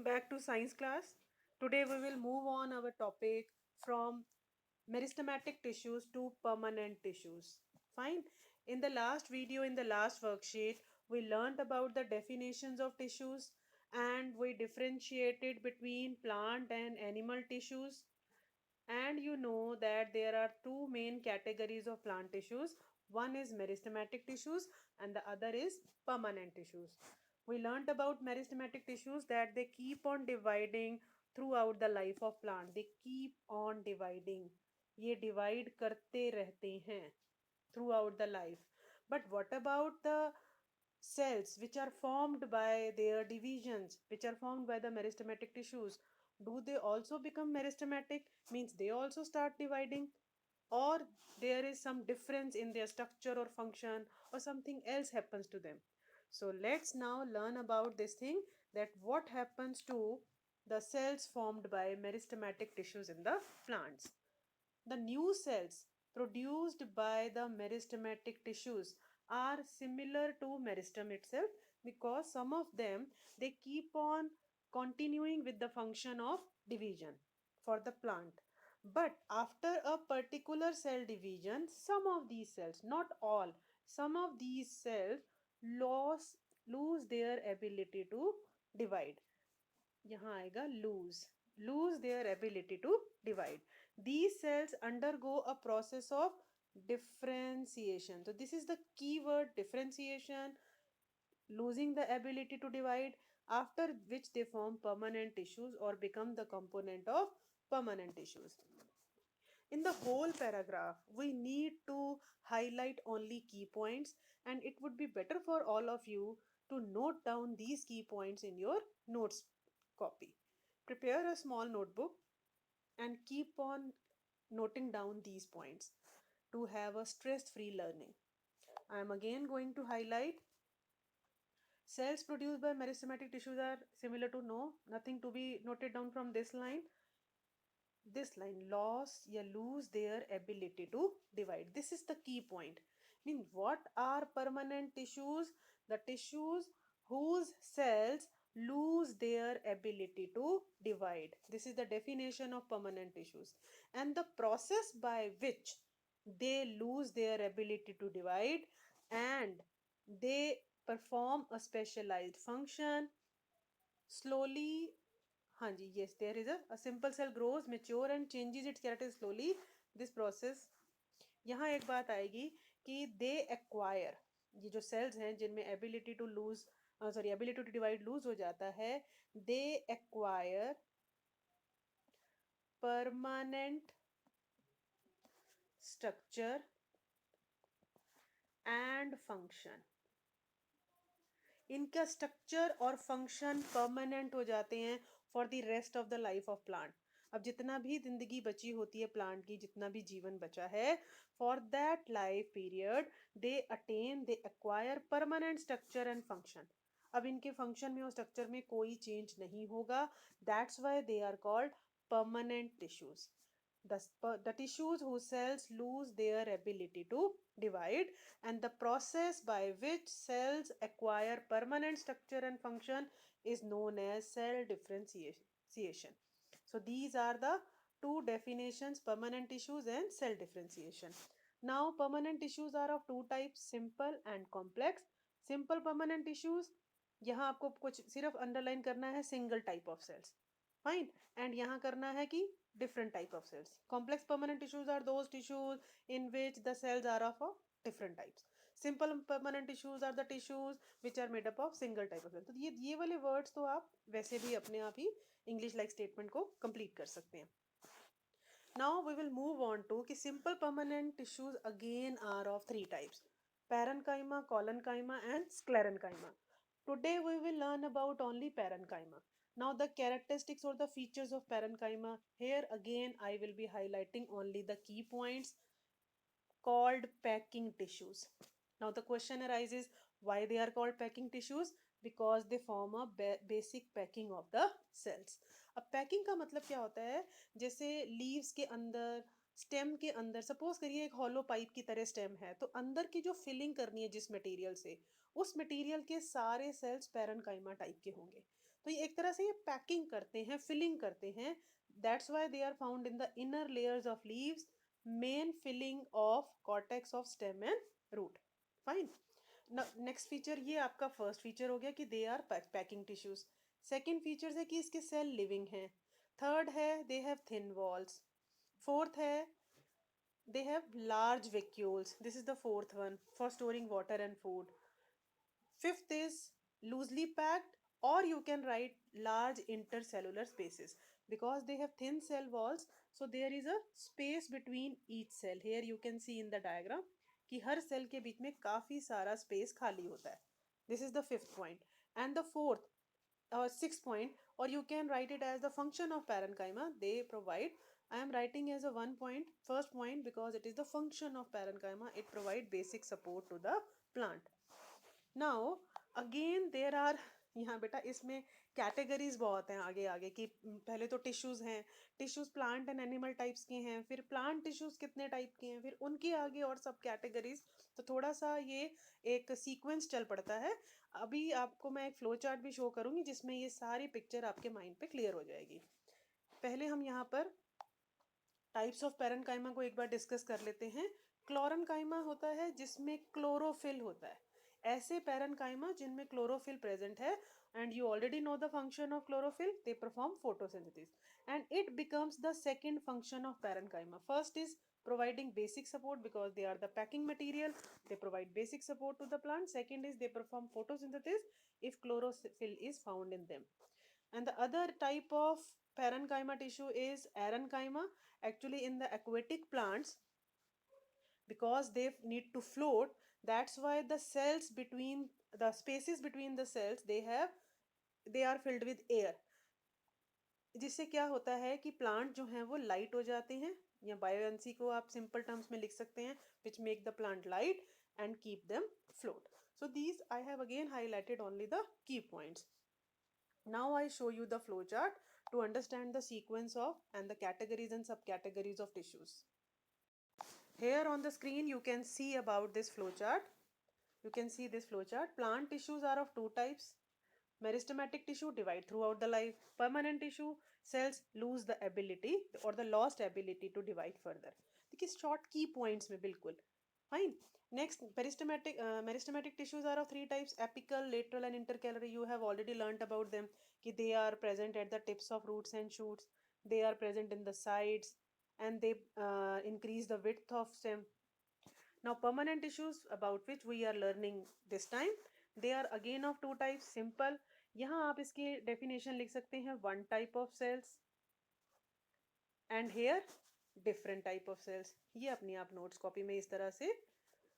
back to science class. Today we will move on our topic from meristematic tissues to permanent tissues. Fine. In the last video, in the last worksheet, we learned about the definitions of tissues and we differentiated between plant and animal tissues. And you know that there are two main categories of plant tissues. One is meristematic tissues and the other is permanent tissues. We learned about meristematic tissues that they keep on dividing throughout the life of plant. They keep on dividing. ये divide करते रहते हैं throughout the life. But what about the cells which are formed by their divisions, which are formed by the meristematic tissues? Do they also become meristematic? Means they also start dividing? Or there is some difference in their structure or function, or something else happens to them? So let's now learn about this thing, that what happens to the cells formed by meristematic tissues in the plants. The new cells produced by the meristematic tissues are similar to meristem itself, because some of them they keep on continuing with the function of division for the plant. But after a particular cell division, some of these cells, not all, some of these cells lose their ability to divide. यहाँ आएगा lose their ability to divide. These cells undergo a process of differentiation. So this is the keyword, differentiation, losing the ability to divide, after which they form permanent tissues or become the component of permanent tissues. In the whole paragraph, we need to highlight only key points, and it would be better for all of you to note down these key points in your notes copy. Prepare a small notebook and keep on noting down these points to have a stress free learning. I am again going to highlight: cells produced by meristematic tissues are similar to, no, nothing to be noted down from this line. This line, loss या lose their ability to divide, this is the key point. Mean, what are permanent tissues? The tissues whose cells lose their ability to divide. This is the definition of permanent tissues. And the process by which they lose their ability to divide and they perform a specialized function slowly. हाँ जी, yes, there is a simple cell grows, mature and changes its character slowly. This process, यहाँ एक बात आएगी कि they acquire, ये जो cells हैं जिनमें ability to lose, sorry, ability to divide lose हो जाता है, they acquire permanent structure and function. इनका स्ट्रक्चर और फंक्शन परमानेंट हो जाते हैं for the rest of the life of plant. अब जितना भी जिंदगी बची होती है प्लांट की, जितना भी जीवन बचा है, for that life period they acquire permanent structure and function. अब इनके फंक्शन में और स्ट्रक्चर में कोई चेंज नहीं होगा. That's why they are called permanent tissues. The tissues whose cells lose their ability to divide, and the process by which cells acquire permanent structure and function is known as cell differentiation. So these are the two definitions: permanent tissues and cell differentiation. Now permanent tissues are of two types: simple and complex. Simple permanent tissues, यहाँ आपको कुछ सिर्फ underline करना है, single type of cells. Fine. And यहाँ करना है कि different type of cells. Complex permanent tissues are those tissues in which the cells are of different types. Simple permanent tissues are the tissues which are made up of single type of cells. तो ये वाले words तो आप वैसे भी अपने आप ही English like statement को complete कर सकते हैं. Now we will move on to कि simple permanent tissues again are of three types: parenchyma, collenchyma and sclerenchyma. Today we will learn about only parenchyma. Now the characteristics or the features of parenchyma, here again I will be highlighting only the key points called packing tissues. Now the question arises, why they are called packing tissues? Because they form a basic packing of the cells. अब packing का मतलब क्या होता है? जैसे leaves के अंदर, stem के अंदर, सपोज करिए एक हॉलो पाइप की तरह स्टेम है, तो अंदर की जो फिलिंग करनी है जिस मटेरियल से, उस मटेरियल के सारे सेल्स पैरेन्काइमा टाइप के होंगे. तो ये एक तरह से ये पैकिंग करते हैं, फिलिंग करते हैं. That's why they are found in the inner layers of leaves, main filling of cortex of stem and root. Fine. Next feature, ये आपका फर्स्ट फीचर हो गया कि they are packing tissues. Second feature है कि इसके सेल लिविंग हैं. Third है they have thin walls. Fourth है they have large vacuoles. This is the fourth one for storing water and food. Fifth is loosely packed, or you can write large intercellular spaces, because they have thin cell walls, so there is a space between each cell. Here you can see in the diagram कि हर cell के बीच में काफी सारा space खाली होता है. This is the fifth point. And the fourth or sixth point, or you can write it as the function of parenchyma they provide. I am writing as a one point, first point, because it is the function of parenchyma. It provide basic support to the plant. Now again there are, यहाँ बेटा इसमें categories बहुत हैं आगे आगे कि पहले तो टिश्यूज हैं, tissues plant and animal types के हैं, फिर प्लांट टिश्यूज कितने टाइप के हैं, फिर उनके आगे और सब कैटेगरीज. तो थोड़ा सा ये एक सीक्वेंस चल पड़ता है. अभी आपको मैं एक फ्लो चार्ट भी शो करूंगी जिसमें ये सारी पिक्चर आपके माइंड पे क्लियर हो जाएगी. पहले हम यहाँ पर टाइप्स ऑफ पैरेनकाइमा को एक बार डिस्कस कर लेते हैं. क्लोरेनकाइमा होता है जिसमें क्लोरोफिल होता है. ऐसे पैरेनकाइमा जिनमें क्लोरोफिल प्रेजेंट है, and you already know the function of chlorophyll. They perform photosynthesis, and it becomes the second function of parenchyma. First is providing basic support because they are the packing material. They provide basic support to the plant. Second is they perform photosynthesis if chlorophyll is found in them. And the other type of parenchyma tissue is arenchyma. Actually in the aquatic plants, because they need to float, that's why the cells between the spaces between the cells they are filled with air. जिससे क्या होता है कि plant जो हैं वो light हो जाते हैं, या बायोएनसी को आप सिंपल टर्म्स में लिख सकते हैं, which make the plant light and keep them float. So these I have again highlighted only the key points. Now I show you the flow chart to understand the sequence of and the categories and subcategories of tissues. Here on the screen you can see about this flow chart. You can see this flow chart. Plant tissues are of two types. Meristematic tissue divide throughout the life. Permanent tissue cells lose the ability or the lost ability to divide further. देखिए short key points में बिल्कुल. Fine. Next, meristematic tissues are of three types: apical, lateral, and intercalary. You have already learnt about them. कि they are present at the tips of roots and shoots. They are present in the sides, and they increase the width of stem. Now, permanent tissues about which we are learning this time, they are again of two types. Simple. यहाँ आप इसकी definition लिख सकते हैं, one type of cells, and here different type of cells. ये अपनी आप notes copy में इस तरह से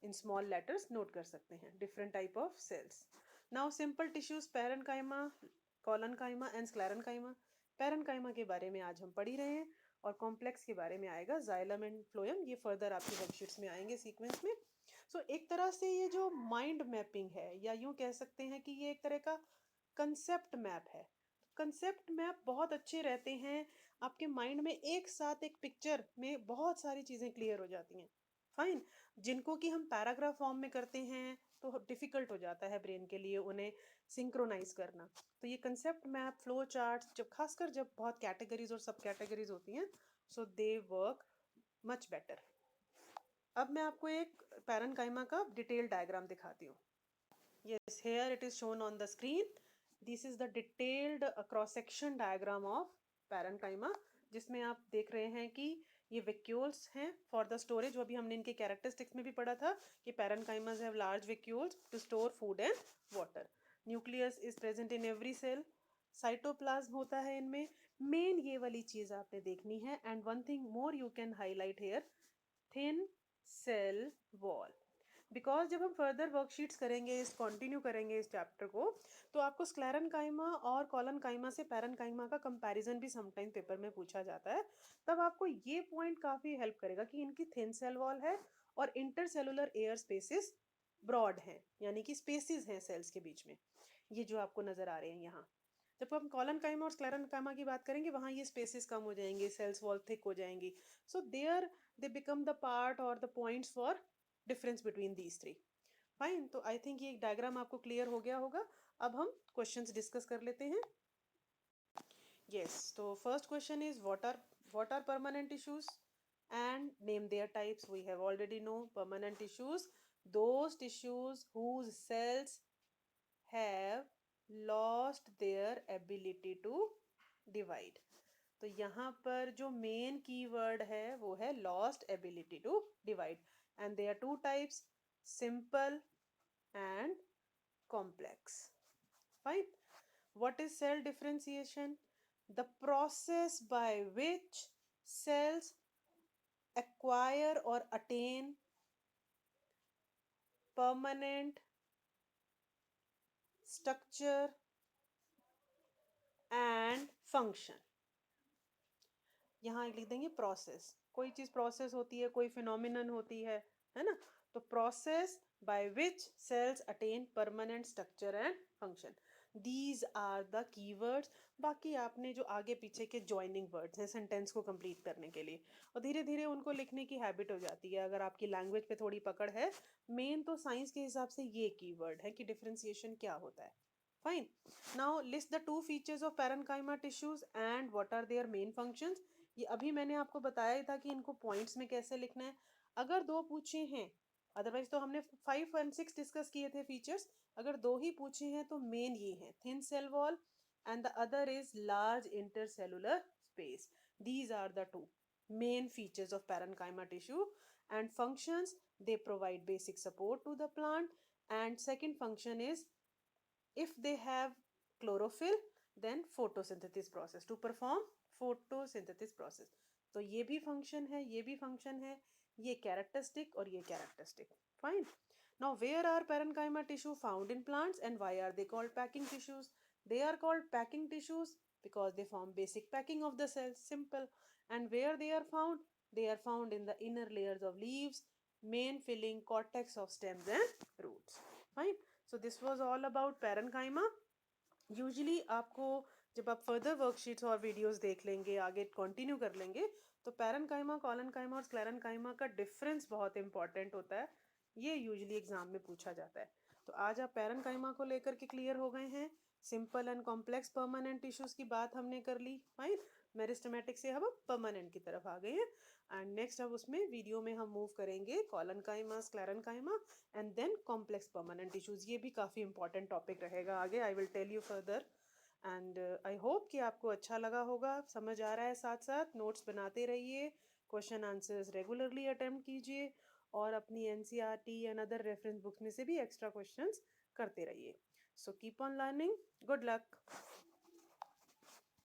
in small letters note कर सकते हैं, different type of cells. Now simple tissues, parenchyma, collenchyma and sclerenchyma. parenchyma के बारे में आज हम पढ़ ही रहे हैं, और कॉम्प्लेक्स के बारे में आएगा जाइलम एंड फ्लोएम. ये फर्दर आपकी वर्कशीट्स में आएंगे सीक्वेंस में. सो एक तरह से ये जो माइंड मैपिंग है, या यूं कह सकते हैं कि ये एक तरह का कंसेप्ट मैप है. कंसेप्ट मैप बहुत अच्छे रहते हैं, आपके माइंड में एक साथ एक पिक्चर में बहुत सारी चीज़ें क्लियर हो जाती हैं. फाइन. जिनको कि हम पैराग्राफ फॉर्म में करते हैं तो डिफिकल्ट हो जाता है ब्रेन के लिए उन्हें सिंक्रोनाइज करना. तो ये कंसेप्ट मैप, फ्लो चार्ट्स, जब खासकर जब बहुत कैटेगरीज और सब कैटेगरीज होती हैं, सो दे वर्क मच बेटर. अब मैं आपको एक पैरेनकाइमा का डिटेल डायग्राम दिखाती हूँ. Yes, here it is shown on the screen. This is the detailed cross section diagram of parenchyma, जिसमें आप देख रहे हैं कि ये वेक्यूल्स हैं फॉर द स्टोरेज. जो अभी हमने इनके कैरेक्टरिस्टिक्स में भी पढ़ा था कि parenchymas have large vacuoles to store food and water. Nucleus is present in every cell. Cytoplasm होता है इनमें. मेन ये वाली चीज आपने देखनी है. And one thing more you can highlight here, thin cell wall. Because जब हम फर्दर वर्कशीट्स करेंगे, इस कंटिन्यू करेंगे इस चैप्टर को, तो आपको स्क्लेरेनकाइमा और कॉलनकाइमा से पैरेनकाइमा का कंपैरिजन भी समटाइम पेपर में पूछा जाता है. तब आपको ये पॉइंट काफ़ी हेल्प करेगा कि इनकी थिन सेल वॉल है और इंटरसेलुलर एयर स्पेसिस ब्रॉड हैं, यानी कि स्पेसिस हैं सेल्स के बीच में, ये जो आपको नज़र आ रहे हैं यहाँ. जब हम कॉलनकाइमा और स्क्लेरेनकाइमा की बात करेंगे, वहाँ ये स्पेसिस कम हो जाएंगे, सेल्स वॉल थिक हो जाएंगी. So there they become the part और the points for difference between these three. Fine. तो आई थिंक ये डायग्राम आपको क्लियर हो गया होगा. अब हम क्वेश्चंस डिस्कस कर लेते हैं. Yes, so first question is what are permanent tissues and name their types. We have already know permanent tissues, those tissues whose cells have lost their ability to divide. तो यहाँ पर जो main keyword है वो है lost ability to divide, and there two types, simple and complex. Fine. What is cell differentiation? The process by which cells acquire or attain permanent structure and function. यहाँ लिख देंगे प्रोसेस. कोई चीज process होती है, कोई फिनोमिनन होती है ना. तो process by which cells attain permanent structure and function, these are the keywords. बाकी आपने जो आगे पीछे के जॉइनिंग वर्ड्स हैं सेंटेंस को कंप्लीट करने के लिए, और धीरे धीरे उनको लिखने की हैबिट हो जाती है अगर आपकी लैंग्वेज पे थोड़ी पकड़ है. मेन तो साइंस के हिसाब से ये कीवर्ड है कि डिफरेंशिएशन क्या होता है. Fine. Now list the two features of parenchyma tissues and what are their main functions. ये अभी मैंने आपको बताया ही था कि इनको पॉइंट्स में कैसे लिखना है. अगर दो पूछे हैं, अदरवाइज तो हमने 5 और 6 डिस्कस किए थे फीचर्स. अगर दो ही पूछे हैं तो मेन ये हैं, thin cell wall and the other is large intercellular space. These are the two main features of parenchyma tissue. And functions, they provide basic support to the plant, and second function is if they have chlorophyll, then photosynthesis process to perform photosynthesis process. तो ये भी function है, ये भी function है, ये characteristic और ये characteristic. Fine. Now where are parenchyma tissue found in plants and why are they called packing tissues? They are called packing tissues because they form basic packing of the cells. Simple. And where they are found? They are found in the inner layers of leaves, main filling cortex of stems and roots. Fine. So this was all about parenchyma. Usually आपको जब आप further worksheets और videos देख लेंगे, आगे continue कर लेंगे, तो पैरेनकाइमा, कॉलनकाइमा और स्क्लेरेनकाइमा का डिफरेंस बहुत इंपॉर्टेंट होता है. ये यूजली एग्जाम में पूछा जाता है. तो आज आप पैरेनकाइमा को लेकर के क्लियर हो गए हैं. Simple and complex permanent tissues की बात हमने कर ली. फाइन. मेरिस्टेमेटिक से हम परमानेंट की तरफ आ गए हैं. एंड नेक्स्ट अब उसमें वीडियो में हम मूव करेंगे collenchyma, sclerenchyma and then complex permanent tissues. ये भी काफ़ी इंपॉर्टेंट टॉपिक रहेगा आगे. I will tell you further. And I hope कि आपको अच्छा लगा होगा, समझ आ रहा है. साथ साथ नोट्स बनाते रहिए, क्वेश्चन आंसर्स रेगुलरली अटेम्प्ट कीजिए और अपनी NCERT and other reference books में से भी एक्स्ट्रा क्वेश्चंस करते रहिए. So keep on learning. Good luck.